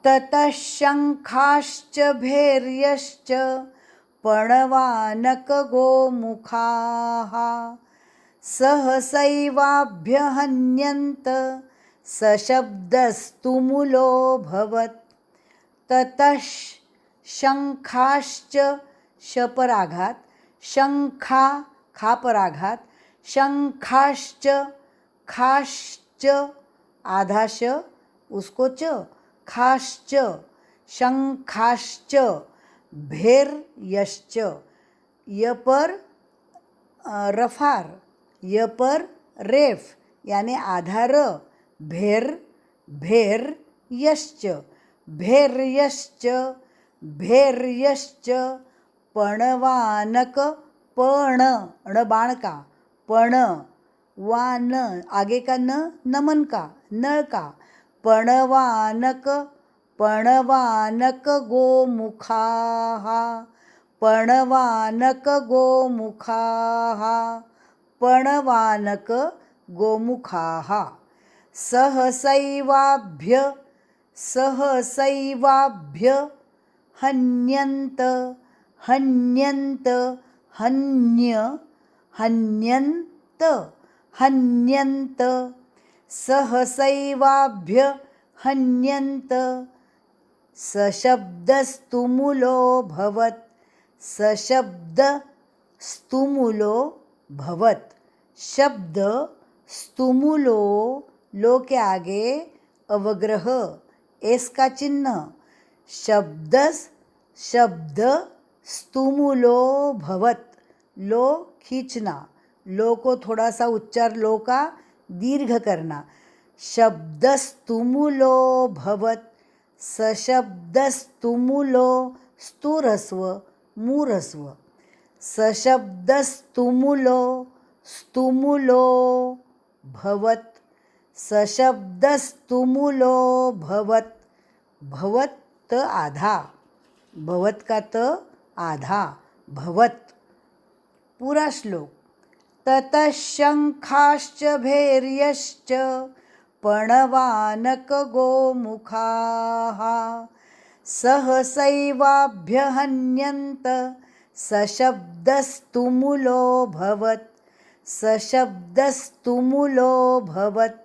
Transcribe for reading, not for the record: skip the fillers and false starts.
ततः शङ्खाश्च भैर्यश्च पणवानकगोमुखाः सहसैवाभ्यहन्यन्त सशब्दस्तुमुलोऽभवत्। ततः शङ्खाश्च शपराघात, शङ्खा खापराघात, शङ्खाश्च खाश्च आधा श उसको च, खाश्च शङ्खाश्च भैर्यश्च य पर रफार, य पर रेफ यानी आधा र, भैर भैर्यश्च भैर्यश्च भैर्यश्च पणवानक पण ण बाण का, पण वान आगे का न नमन का, नळ का, पणवानक पणवानक गोमुखाः पणवानक गोमुखाः पणवानक गोमुखाः सहसैवाभ्य हन्यन्त हन्यन्त हन्य हन्यन्त हन्यन्त सहसैवाभ्य हन्यन्त सशब्दस्तुमुलो भवत् सशब्दस्तुमुलो भवत्। शब्द स्तुमुलो लो के आगे अवग्रह एस का चिन्ह, शब्द स्तुमुलो भवत्, लो खींचना, लो को थोड़ा सा उच्चार लो का दीर्घ करना, शब्दस्तुमुलो भवत् सशब्दस्तुमुलो स्तुरस्व मूरस्व सशब्दस्तुमुलो स्तुमुलो भवत् सशब्दस्तुमुलो भवत्। भवत् त आधा, भवत का त आधा, भवत्। पूरा श्लोक। ततः शङ्खाश्च भैर्यश्च पणवानकगोमुखाः सहसैवाभ्यहन्यन्त सशब्दस्तुमुलो भवत् सशब्दस्तुमुलो भवत्।